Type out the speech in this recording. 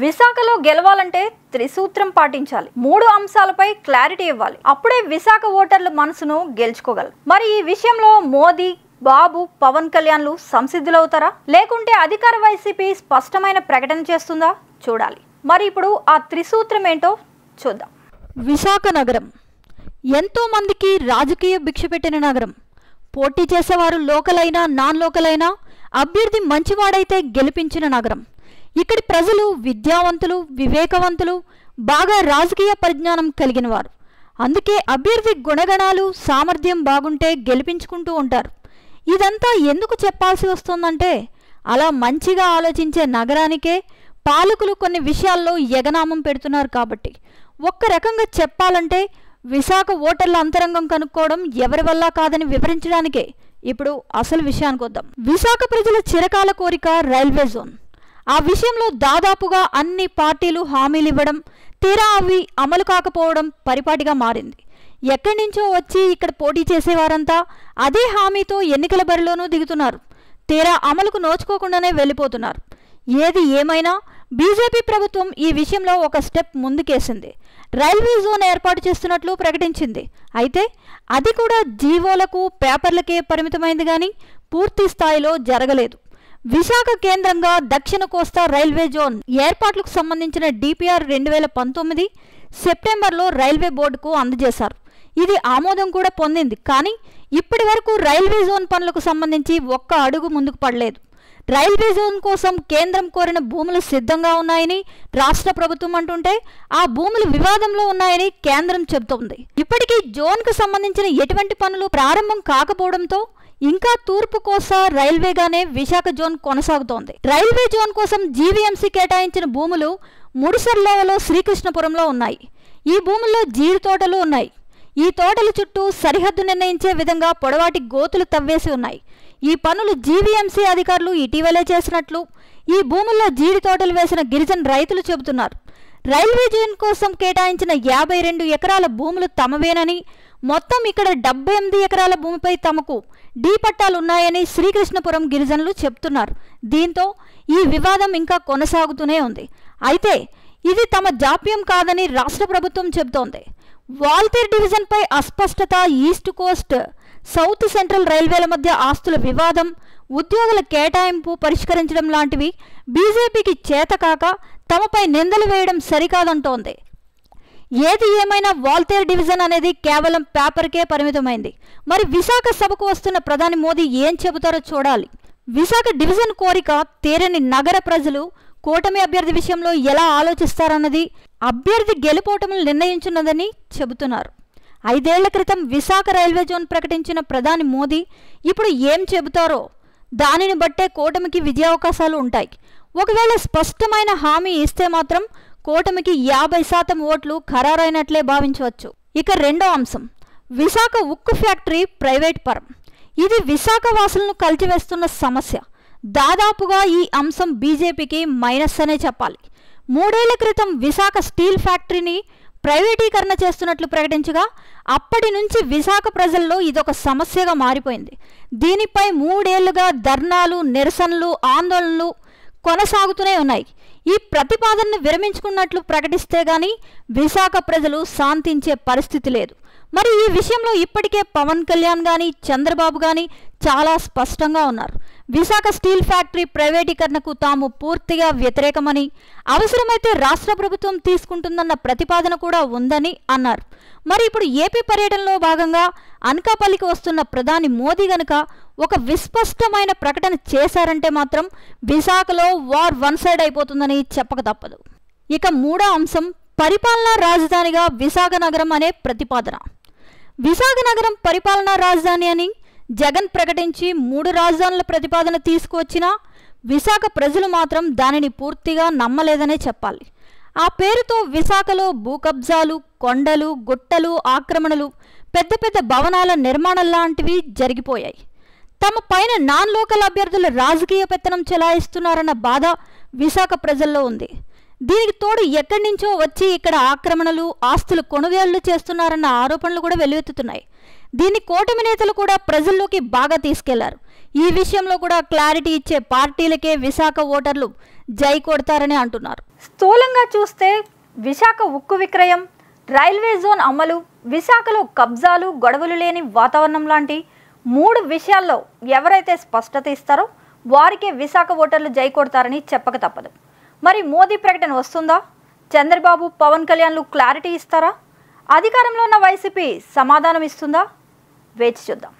విశాఖలో గెలవాలంటే త్రిసూత్రం పాటించాలి. 3 అంశాలపై క్లారిటీ ఇవ్వాలి. అప్పుడే విశాఖ ఓటర్ల మనసును గెలుచుకోగలరు. మరి ఈ విషయంలో మోదీ, బాబు, పవన్ కళ్యాణ్లు సంసిద్ధులవుతారా, లేకుంటే అధికార వైసీపీ స్పష్టమైన ప్రకటన చేస్తుందా చూడాలి. మరి ఇప్పుడు ఆ త్రిసూత్రం ఏంటో చూద్దాం. విశాఖ నగరం ఎంతో మందికి రాజకీయ భిక్ష పెట్టిన నగరం. పోటీ చేసేవారు లోకల్ అయినా నాన్ లోకల్ అయినా అభ్యర్థి మంచివాడైతే గెలిపించిన నగరం. ఇక్కడి ప్రజలు విద్యావంతులు, వివేకవంతులు, బాగా రాజకీయ పరిజ్ఞానం కలిగిన వారు. అందుకే అభ్యర్థి గుణగణాలు, సామర్థ్యం బాగుంటే గెలిపించుకుంటూ ఉంటారు. ఇదంతా ఎందుకు చెప్పాల్సి వస్తుందంటే, అలా మంచిగా ఆలోచించే నగరానికే పాలకులు కొన్ని విషయాల్లో ఎగనామం పెడుతున్నారు కాబట్టి. ఒక్క రకంగా చెప్పాలంటే విశాఖ ఓటర్ల అంతరంగం కనుక్కోవడం ఎవరి వల్ల కాదని వివరించడానికే ఇప్పుడు అసలు విషయానికి వద్దాం. విశాఖ ప్రజల చిరకాల కోరిక రైల్వే జోన్. ఆ విషయంలో దాదాపుగా అన్ని పార్టీలు హామీలు ఇవ్వడం, తీరా అవి అమలు కాకపోవడం పరిపాటిగా మారింది. ఎక్కడి నుంచో వచ్చి ఇక్కడ పోటీ చేసేవారంతా అదే హామీతో ఎన్నికల బరిలోనూ దిగుతున్నారు. తీరా అమలుకు నోచుకోకుండానే వెళ్ళిపోతున్నారు. ఏది ఏమైనా బీజేపీ ప్రభుత్వం ఈ విషయంలో ఒక స్టెప్ ముందుకేసింది. రైల్వే జోన్ ఏర్పాటు చేస్తున్నట్లు ప్రకటించింది. అయితే అది కూడా జీవోలకు, పేపర్లకే పరిమితమైంది కానీ పూర్తి స్థాయిలో జరగలేదు. విశాఖ కేంద్రంగా దక్షిణ కోస్తా రైల్వే జోన్ ఏర్పాట్లకు సంబంధించిన డిపిఆర్ 2019 సెప్టెంబర్లో రైల్వే బోర్డుకు అందజేశారు. ఇది ఆమోదం కూడా పొందింది. కానీ ఇప్పటి వరకు రైల్వే జోన్ పనులకు సంబంధించి ఒక్క అడుగు ముందుకు పడలేదు. రైల్వే జోన్ కోసం కేంద్రం కోరిన భూములు సిద్ధంగా ఉన్నాయని రాష్ట్ర ప్రభుత్వం అంటుంటే, ఆ భూములు వివాదంలో ఉన్నాయని కేంద్రం చెబుతోంది. ఇప్పటికీ జోన్కు సంబంధించిన ఎటువంటి పనులు ప్రారంభం కాకపోవడంతో ఇంకా తూర్పు కోస్తా రైల్వేగానే విశాఖ జోన్ కొనసాగుతోంది. రైల్వే జోన్ కోసం జీవీఎంసీ కేటాయించిన భూములు ముడిసర్లోవలో, శ్రీకృష్ణపురంలో ఉన్నాయి. ఈ భూముల్లో జీడి తోటలు ఉన్నాయి. ఈ తోటల చుట్టూ సరిహద్దు నిర్ణయించే విధంగా పొడవాటి గోతులు తవ్వేసి ఉన్నాయి. ఈ పనులు జీవీఎంసీ అధికారులు ఇటీవలే చేసినట్లు ఈ భూముల్లో జీడి తోటలు వేసిన గిరిజన రైతులు చెబుతున్నారు. రైల్వే జోన్ కోసం కేటాయించిన 52 ఎకరాల భూములు తమవేనని, మొత్తం ఇక్కడ 78 ఎకరాల భూమిపై తమకు డీ పట్టాలున్నాయని శ్రీకృష్ణపురం గిరిజనులు చెప్తున్నారు. దీంతో ఈ వివాదం ఇంకా కొనసాగుతూనే ఉంది. అయితే ఇది తమ జాప్యం కాదని రాష్ట్ర ప్రభుత్వం చెబుతోంది. వాల్తేర్ డివిజన్పై అస్పష్టత, ఈస్ట్ కోస్ట్, సౌత్ సెంట్రల్ రైల్వేల మధ్య ఆస్తుల వివాదం, ఉద్యోగుల కేటాయింపు పరిష్కరించడం లాంటివి బీజేపీకి చేతకాక తమపై నిందలు వేయడం సరికాదంటోంది. ఏది ఏమైనా వాల్తేర్ డివిజన్ అనేది కేవలం పేపర్కే పరిమితమైంది. మరి విశాఖ సభకు వస్తున్న ప్రధాని మోదీ ఏం చెబుతారో చూడాలి. విశాఖ డివిజన్ కోరిక తీరని నగర ప్రజలు కూటమి అభ్యర్థి విషయంలో ఎలా ఆలోచిస్తారన్నది అభ్యర్థి గెలుపోటములు నిర్ణయించున్నదని చెబుతున్నారు. 5 ఏళ్ల క్రితం విశాఖ రైల్వే జోన్ ప్రకటించిన ప్రధాని మోదీ ఇప్పుడు ఏం చెబుతారో దానిని బట్టే కూటమికి విజయావకాశాలు ఉంటాయి. ఒకవేళ స్పష్టమైన హామీ ఇస్తే మాత్రం కూటమికి 50% ఓట్లు ఖరారైనట్లే భావించవచ్చు. ఇక రెండో అంశం, విశాఖ ఉక్కు ఫ్యాక్టరీ ప్రైవేట్ పరం. ఇది విశాఖ వాసులను కలిచివేస్తున్న సమస్య. దాదాపుగా ఈ అంశం బీజేపీకి మైనస్ అనే చెప్పాలి. 3 ఏళ్ల క్రితం విశాఖ స్టీల్ ఫ్యాక్టరీని ప్రైవేటీకరణ చేస్తున్నట్లు ప్రకటించగా అప్పటి నుంచి విశాఖ ప్రజల్లో ఇదొక సమస్యగా మారిపోయింది. దీనిపై 3 ఏళ్లుగా ధర్నాలు, నిరసనలు, ఆందోళనలు కొనసాగుతూనే ఉన్నాయి. ఈ ప్రతిపాదనను విరమించుకున్నట్లు ప్రకటిస్తే గానీ విశాఖ ప్రజలు శాంతించే పరిస్థితి లేదు. మరి ఈ విషయంలో ఇప్పటికే పవన్ కళ్యాణ్ కానీ, చంద్రబాబు కానీ చాలా స్పష్టంగా ఉన్నారు. విశాఖ స్టీల్ ఫ్యాక్టరీ ప్రైవేటీకరణకు తాము పూర్తిగా వ్యతిరేకమని, అవసరమైతే రాష్ట్ర ప్రభుత్వం తీసుకుంటుందన్న ప్రతిపాదన కూడా ఉందని అన్నారు. మరి ఇప్పుడు ఏపీ పర్యటనలో భాగంగా అనకాపల్లికి వస్తున్న ప్రధాని మోదీ గనుక ఒక విస్పష్టమైన ప్రకటన చేశారంటే మాత్రం విశాఖలో వార్ వన్ సైడ్ అయిపోతుందని చెప్పక తప్పదు. ఇక మూడో అంశం, పరిపాలనా రాజధానిగా విశాఖ నగరం అనే ప్రతిపాదన. విశాఖ నగరం పరిపాలనా రాజధాని అని జగన్ ప్రకటించి 3 రాజధానుల ప్రతిపాదన తీసుకువచ్చినా విశాఖ ప్రజలు మాత్రం దానిని పూర్తిగా నమ్మలేదనే చెప్పాలి. ఆ పేరుతో విశాఖలో భూ కబ్జాలు, కొండలు, గుట్టలు, ఆక్రమణలు, పెద్ద పెద్ద భవనాల నిర్మాణం లాంటివి జరిగిపోయాయి. తమ పైన నాన్ లోకల్ అభ్యర్థుల రాజకీయ పెత్తనం చెలాయిస్తున్నారన్న బాధ విశాఖ ప్రజల్లో ఉంది. దీనికి తోడు ఎక్కడి నుంచో వచ్చి ఇక్కడ ఆక్రమణలు, ఆస్తులు కొనుగోళ్లు చేస్తున్నారన్న ఆరోపణలు కూడా వెల్లువెత్తుతున్నాయి. దీన్ని కూటమి నేతలు కూడా ప్రజల్లోకి బాగా తీసుకెళ్లారు. ఈ విషయంలో కూడా క్లారిటీ ఇచ్చే పార్టీలకే విశాఖ ఓటర్లు జై కొడతారని అంటున్నారు. స్థూలంగా చూస్తే విశాఖ ఉక్కు విక్రయం, రైల్వే జోన్ అమలు, విశాఖలో కబ్జాలు, గొడవలు లేని వాతావరణం లాంటి 3 విషయాల్లో ఎవరైతే స్పష్టత ఇస్తారో వారికే విశాఖ ఓటర్లు జై కొడతారని చెప్పక తప్పదు. మరి మోదీ ప్రకటన వస్తుందా? చంద్రబాబు, పవన్ కళ్యాణ్లు క్లారిటీ ఇస్తారా? అధికారంలో ఉన్న వైసీపీ సమాధానం ఇస్తుందా? వేచి చూద్దాం.